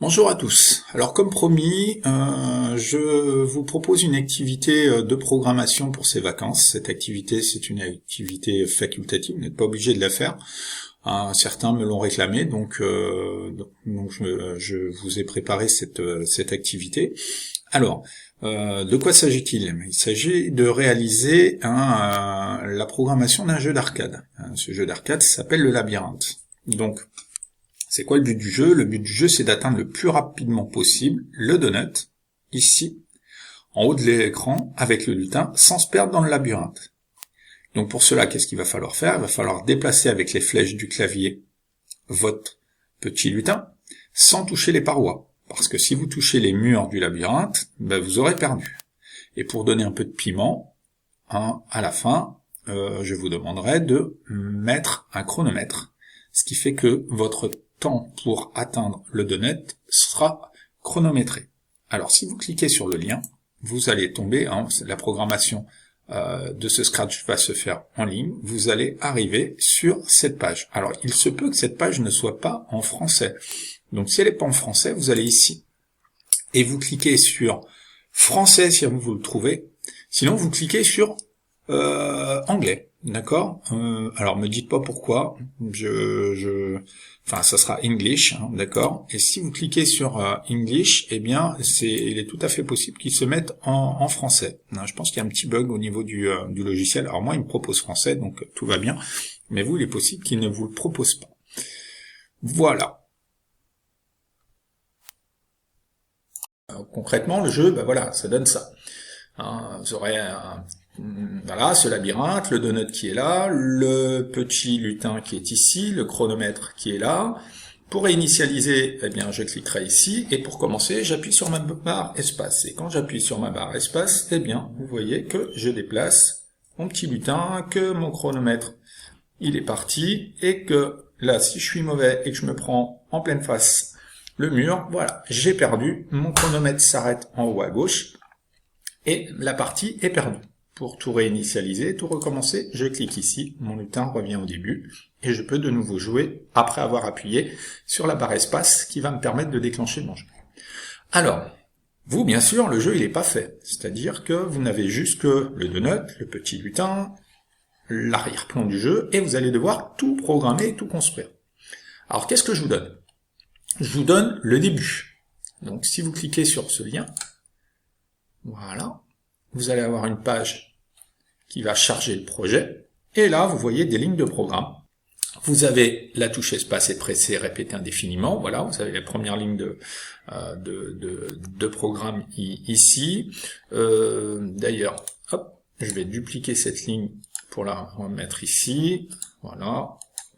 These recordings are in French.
Bonjour à tous. Alors comme promis, je vous propose une activité de programmation pour ces vacances. Cette activité, c'est une activité facultative, vous n'êtes pas obligé de la faire. Certains me l'ont réclamé, donc je vous ai préparé cette activité. Alors, de quoi s'agit-il? Il s'agit de réaliser la programmation d'un jeu d'arcade. Ce jeu d'arcade s'appelle le Labyrinthe. Donc, c'est quoi le but du jeu? Le but du jeu, c'est d'atteindre le plus rapidement possible le donut, ici, en haut de l'écran, avec le lutin, sans se perdre dans le labyrinthe. Donc pour cela, qu'est-ce qu'il va falloir faire? Il va falloir déplacer avec les flèches du clavier votre petit lutin, sans toucher les parois. Parce que si vous touchez les murs du labyrinthe, vous aurez perdu. Et pour donner un peu de piment, à la fin, je vous demanderai de mettre un chronomètre. Ce qui fait que votre temps pour atteindre le donut sera chronométré. Alors si vous cliquez sur le lien, vous allez tomber, la programmation de ce Scratch va se faire en ligne, vous allez arriver sur cette page. Alors il se peut que cette page ne soit pas en français. Donc si elle n'est pas en français, vous allez ici et vous cliquez sur français si vous le trouvez, sinon vous cliquez sur anglais. D'accord. Alors me dites pas pourquoi. Ça sera English, d'accord. Et si vous cliquez sur English, eh bien, il est tout à fait possible qu'il se mette en français. Je pense qu'il y a un petit bug au niveau du logiciel. Alors moi, il me propose français, donc tout va bien. Mais vous, il est possible qu'il ne vous le propose pas. Voilà. Concrètement, le jeu, voilà, ça donne ça. Vous aurez ce labyrinthe, le donut qui est là, le petit lutin qui est ici, le chronomètre qui est là. Pour réinitialiser, eh bien, je cliquerai ici, et pour commencer, j'appuie sur ma barre espace. Et quand j'appuie sur ma barre espace, eh bien, vous voyez que je déplace mon petit lutin, que mon chronomètre, il est parti, et que là, si je suis mauvais et que je me prends en pleine face le mur, voilà, j'ai perdu, mon chronomètre s'arrête en haut à gauche, et la partie est perdue. Pour tout réinitialiser, tout recommencer, je clique ici, mon lutin revient au début, et je peux de nouveau jouer après avoir appuyé sur la barre espace qui va me permettre de déclencher mon jeu. Alors, vous, bien sûr, le jeu il n'est pas fait, c'est-à-dire que vous n'avez juste que le donut, le petit lutin, l'arrière-plan du jeu, et vous allez devoir tout programmer et tout construire. Alors, qu'est-ce que je vous donne? Je vous donne le début. Donc, si vous cliquez sur ce lien, voilà, vous allez avoir une page qui va charger le projet, et là, vous voyez des lignes de programme. Vous avez la touche espace et presser, répéter indéfiniment, voilà, vous avez la première ligne de programme ici. D'ailleurs, hop, je vais dupliquer cette ligne pour la remettre ici, voilà,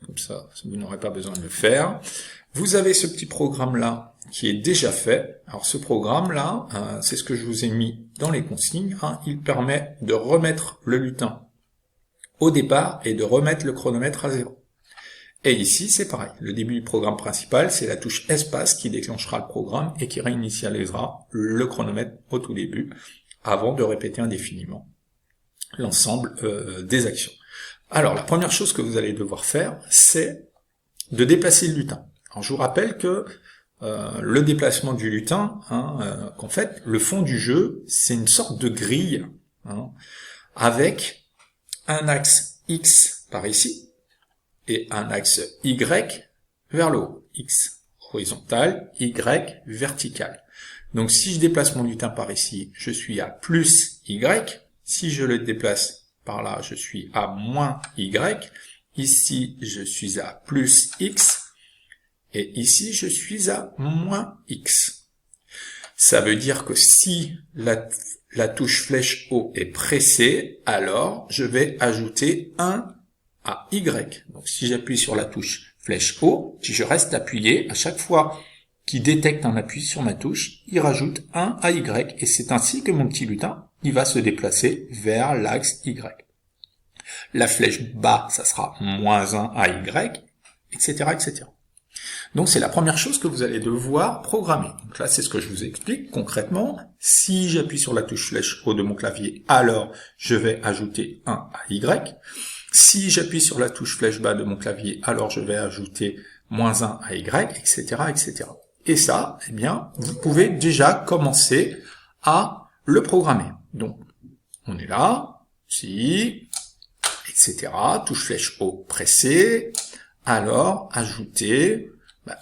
comme ça, vous n'aurez pas besoin de le faire. Vous avez ce petit programme-là, qui est déjà fait. Alors ce programme-là, c'est ce que je vous ai mis dans les consignes, il permet de remettre le lutin au départ et de remettre le chronomètre à 0. Et ici, c'est pareil. Le début du programme principal, c'est la touche espace qui déclenchera le programme et qui réinitialisera le chronomètre au tout début, avant de répéter indéfiniment l'ensemble des actions. Alors, la première chose que vous allez devoir faire, c'est de déplacer le lutin. Alors, je vous rappelle que le déplacement du lutin, qu'en fait, le fond du jeu, c'est une sorte de grille, avec un axe X par ici, et un axe Y vers le haut. X horizontal, Y vertical. Donc si je déplace mon lutin par ici, je suis à plus Y. Si je le déplace par là, je suis à moins Y. Ici, je suis à plus X. Et ici, je suis à moins X. Ça veut dire que si la touche flèche haut est pressée, alors je vais ajouter 1 à Y. Donc si j'appuie sur la touche flèche haut, si je reste appuyé, à chaque fois qu'il détecte un appui sur ma touche, il rajoute 1 à Y. Et c'est ainsi que mon petit lutin, il va se déplacer vers l'axe Y. La flèche bas, ça sera moins 1 à Y, etc., etc. Donc c'est la première chose que vous allez devoir programmer. Donc là, c'est ce que je vous explique concrètement. Si j'appuie sur la touche flèche haut de mon clavier, alors je vais ajouter 1 à Y. Si j'appuie sur la touche flèche bas de mon clavier, alors je vais ajouter moins 1 à Y, etc., etc. Et ça, eh bien, vous pouvez déjà commencer à le programmer. Donc, on est là, ici, etc. Touche flèche haut pressée. Alors, ajouter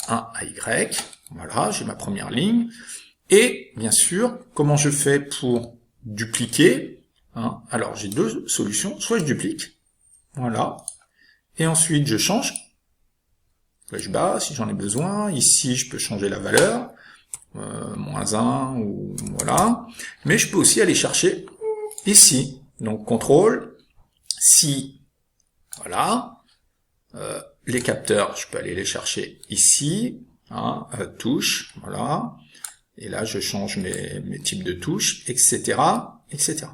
un AY. Voilà, j'ai ma première ligne. Et, bien sûr, comment je fais pour dupliquer, hein? Alors, j'ai deux solutions. Soit je duplique. Voilà. Et ensuite, je change. Flèche bas, si j'en ai besoin. Ici, je peux changer la valeur. -1 ou voilà. Mais je peux aussi aller chercher ici. Donc, contrôle. Si, voilà. Les capteurs, je peux aller les chercher ici. Hein, touche, voilà. Et là, je change mes types de touches, etc., etc.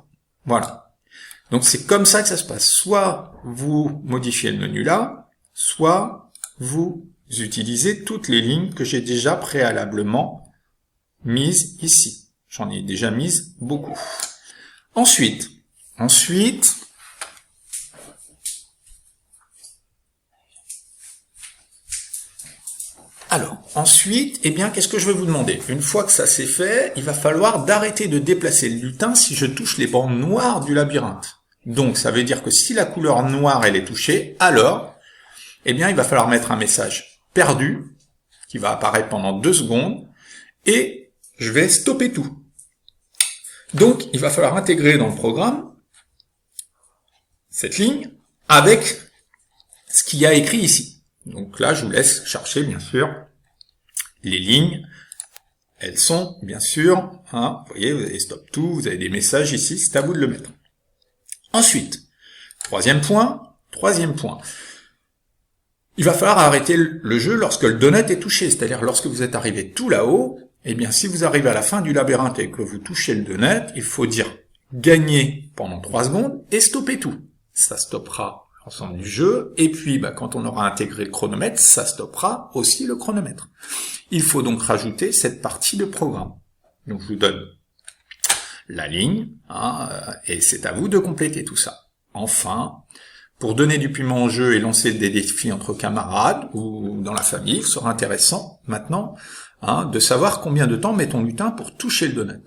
Voilà. Donc, c'est comme ça que ça se passe. Soit vous modifiez le menu là, soit vous utilisez toutes les lignes que j'ai déjà préalablement mises ici. J'en ai déjà mises beaucoup. Ensuite, eh bien, qu'est-ce que je vais vous demander? Une fois que ça c'est fait, il va falloir d'arrêter de déplacer le lutin si je touche les bandes noires du labyrinthe. Donc, ça veut dire que si la couleur noire, elle est touchée, alors, eh bien, il va falloir mettre un message perdu, qui va apparaître pendant 2 secondes, et je vais stopper tout. Donc, il va falloir intégrer dans le programme cette ligne avec ce qu'il y a écrit ici. Donc là, je vous laisse chercher, bien sûr, les lignes. Elles sont, bien sûr, hein, vous voyez, vous avez stop tout, vous avez des messages ici, c'est à vous de le mettre. Ensuite, troisième point, il va falloir arrêter le jeu lorsque le donut est touché, c'est-à-dire lorsque vous êtes arrivé tout là-haut, eh bien, si vous arrivez à la fin du labyrinthe et que vous touchez le donut, il faut dire gagner pendant 3 secondes et stopper tout. Ça stoppera l'ensemble du jeu, et puis quand on aura intégré le chronomètre, ça stoppera aussi le chronomètre. Il faut donc rajouter cette partie de programme. Donc je vous donne la ligne, hein, et c'est à vous de compléter tout ça. Enfin, pour donner du piment au jeu et lancer des défis entre camarades ou dans la famille, il sera intéressant maintenant de savoir combien de temps met ton lutin pour toucher le donut.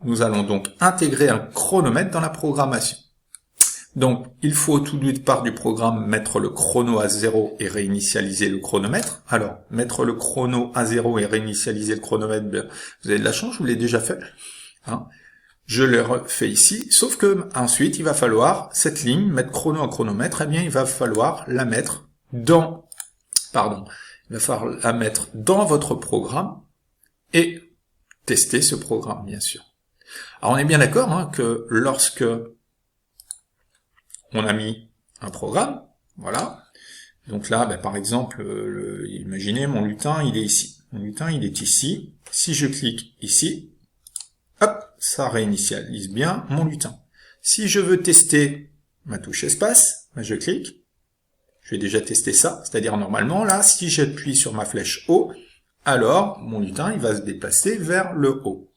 Nous allons donc intégrer un chronomètre dans la programmation. Donc, il faut tout départ du programme mettre le chrono à 0 et réinitialiser le chronomètre. Alors, mettre le chrono à 0 et réinitialiser le chronomètre, vous avez de la chance, je vous l'ai déjà fait. Je le refais ici, sauf que ensuite, il va falloir, cette ligne, mettre chrono à chronomètre, eh bien, il va falloir la mettre dans votre programme et tester ce programme, bien sûr. Alors, on est bien d'accord que lorsque on a mis un programme, voilà. Donc là, par exemple, imaginez mon lutin, il est ici. Mon lutin, il est ici. Si je clique ici, hop, ça réinitialise bien mon lutin. Si je veux tester ma touche espace, je clique. Je vais déjà tester ça. C'est-à-dire, normalement, là, si j'appuie sur ma flèche haut, alors mon lutin, il va se déplacer vers le haut.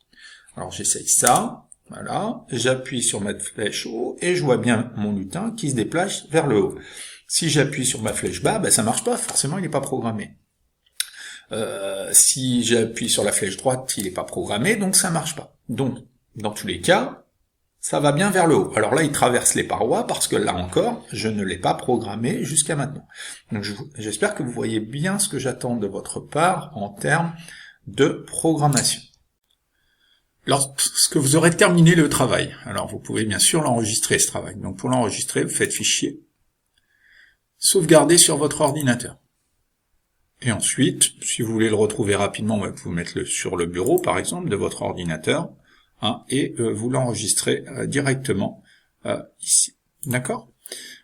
Alors, j'essaye ça. Voilà, j'appuie sur ma flèche haut et je vois bien mon lutin qui se déplace vers le haut. Si j'appuie sur ma flèche bas, ça marche pas, forcément il n'est pas programmé. Si j'appuie sur la flèche droite, il n'est pas programmé, donc ça marche pas. Donc, dans tous les cas, ça va bien vers le haut. Alors là, il traverse les parois parce que là encore, je ne l'ai pas programmé jusqu'à maintenant. Donc j'espère que vous voyez bien ce que j'attends de votre part en termes de programmation. Lorsque vous aurez terminé le travail, alors vous pouvez bien sûr l'enregistrer ce travail. Donc pour l'enregistrer, vous faites fichier, sauvegarder sur votre ordinateur. Et ensuite, si vous voulez le retrouver rapidement, vous pouvez mettre sur le bureau par exemple de votre ordinateur, et vous l'enregistrez directement ici. D'accord ?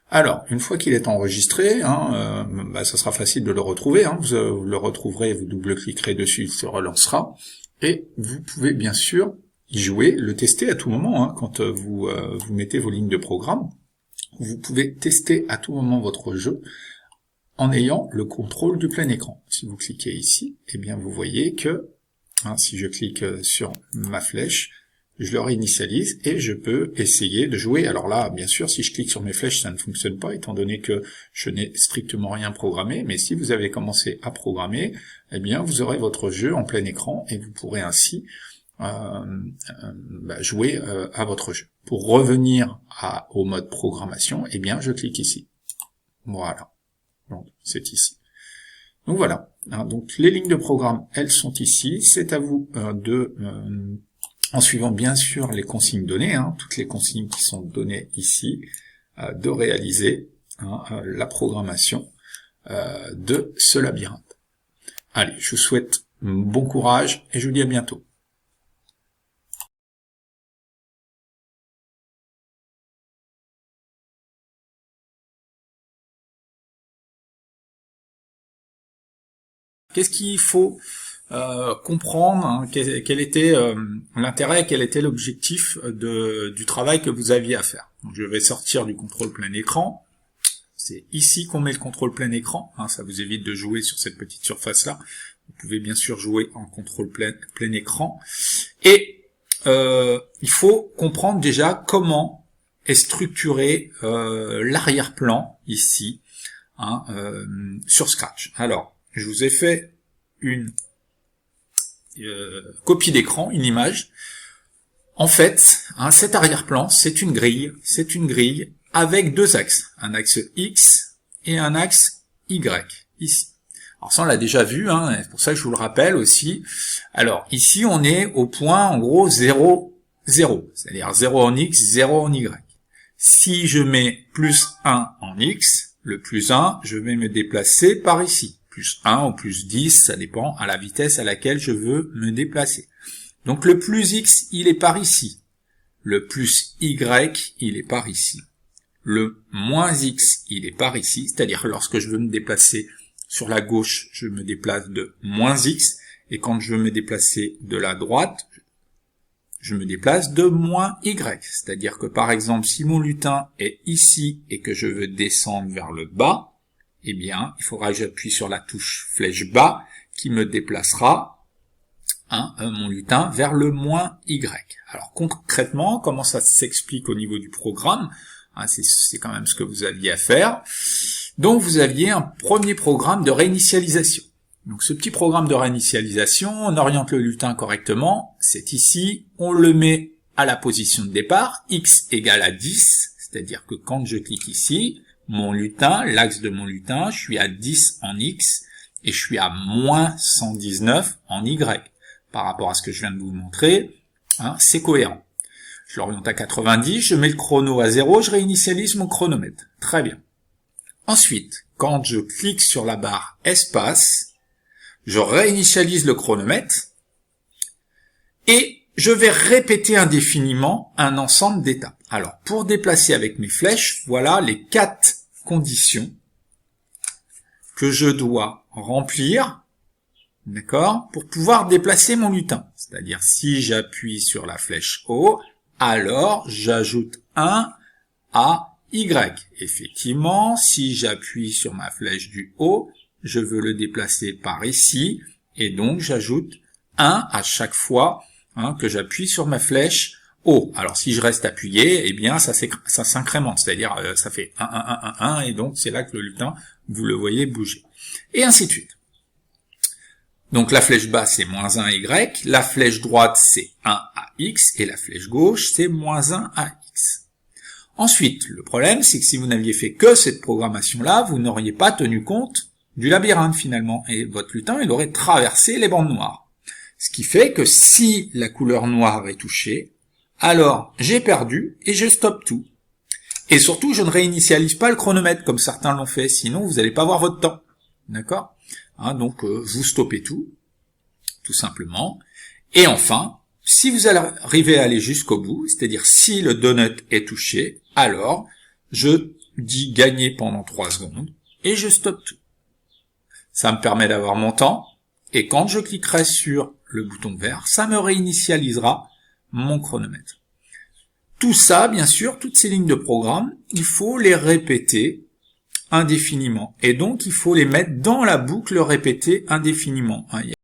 Alors, une fois qu'il est enregistré, ça sera facile de le retrouver. Vous le retrouverez, vous double-cliquerez dessus, il se relancera. Et vous pouvez bien sûr y jouer, le tester à tout moment, quand vous mettez vos lignes de programme. Vous pouvez tester à tout moment votre jeu en ayant le contrôle du plein écran. Si vous cliquez ici, eh bien vous voyez que, si je clique sur ma flèche, je le réinitialise et je peux essayer de jouer. Alors là, bien sûr, si je clique sur mes flèches, ça ne fonctionne pas, étant donné que je n'ai strictement rien programmé, mais si vous avez commencé à programmer, eh bien, vous aurez votre jeu en plein écran et vous pourrez ainsi jouer à votre jeu. Pour revenir au mode programmation, eh bien, je clique ici. Voilà. Donc, c'est ici. Donc voilà. Donc, les lignes de programme, elles sont ici. C'est à vous en suivant bien sûr les consignes données, toutes les consignes qui sont données ici, de réaliser la programmation de ce labyrinthe. Allez, je vous souhaite bon courage et je vous dis à bientôt. Qu'est-ce qu'il faut comprendre, quel était l'intérêt, quel était l'objectif du travail que vous aviez à faire. Donc, je vais sortir du contrôle plein écran. C'est ici qu'on met le contrôle plein écran. Ça vous évite de jouer sur cette petite surface-là. Vous pouvez bien sûr jouer en contrôle plein écran. Et il faut comprendre déjà comment est structuré l'arrière-plan ici sur Scratch. Alors, je vous ai fait une copie d'écran, une image. En fait, cet arrière-plan, c'est une grille avec deux axes, un axe X et un axe Y, ici. Alors ça, on l'a déjà vu, c'est pour ça que je vous le rappelle aussi. Alors, ici, on est au point, en gros, 0, 0, c'est-à-dire 0 en X, 0 en Y. Si je mets plus 1 en X, le plus 1, je vais me déplacer par ici. Plus 1 ou plus 10, ça dépend à la vitesse à laquelle je veux me déplacer. Donc le plus X, il est par ici. Le plus Y, il est par ici. Le moins X, il est par ici. C'est-à-dire lorsque je veux me déplacer sur la gauche, je me déplace de moins X. Et quand je veux me déplacer de la droite, je me déplace de moins Y. C'est-à-dire que par exemple, si mon lutin est ici et que je veux descendre vers le bas, eh bien, il faudra que j'appuie sur la touche flèche bas qui me déplacera mon lutin vers le moins Y. Alors concrètement, comment ça s'explique au niveau du programme? C'est quand même ce que vous aviez à faire. Donc vous aviez un premier programme de réinitialisation. Donc ce petit programme de réinitialisation, on oriente le lutin correctement, c'est ici, on le met à la position de départ, X égale à 10, c'est-à-dire que quand je clique ici, mon lutin, l'axe de mon lutin, je suis à 10 en X et je suis à moins 119 en Y. Par rapport à ce que je viens de vous montrer, c'est cohérent. Je l'oriente à 90, je mets le chrono à 0, je réinitialise mon chronomètre. Très bien. Ensuite, quand je clique sur la barre espace, je réinitialise le chronomètre et je vais répéter indéfiniment un ensemble d'étapes. Alors, pour déplacer avec mes flèches, voilà les 4 conditions que je dois remplir, d'accord, pour pouvoir déplacer mon lutin. C'est-à-dire, si j'appuie sur la flèche haut, alors j'ajoute 1 à Y. Effectivement, si j'appuie sur ma flèche du haut, je veux le déplacer par ici, et donc j'ajoute 1 à chaque fois que j'appuie sur ma flèche haut. Alors si je reste appuyé, eh bien ça s'incrémente, c'est-à-dire ça fait 1, 1, 1, 1, 1, et donc c'est là que le lutin, vous le voyez bouger. Et ainsi de suite. Donc la flèche basse c'est moins 1 Y, la flèche droite c'est 1 à X, et la flèche gauche c'est moins 1 à X. Ensuite, le problème c'est que si vous n'aviez fait que cette programmation-là, vous n'auriez pas tenu compte du labyrinthe finalement, et votre lutin il aurait traversé les bandes noires. Ce qui fait que si la couleur noire est touchée, alors j'ai perdu et je stoppe tout. Et surtout, je ne réinitialise pas le chronomètre comme certains l'ont fait, sinon vous n'allez pas voir votre temps. D'accord ? Donc vous stoppez tout simplement. Et enfin, si vous arrivez à aller jusqu'au bout, c'est-à-dire si le donut est touché, alors je dis gagner pendant 3 secondes et je stoppe tout. Ça me permet d'avoir mon temps, et quand je cliquerai sur le bouton vert, ça me réinitialisera mon chronomètre. Tout ça, bien sûr, toutes ces lignes de programme, il faut les répéter indéfiniment. Et donc, il faut les mettre dans la boucle répétée indéfiniment.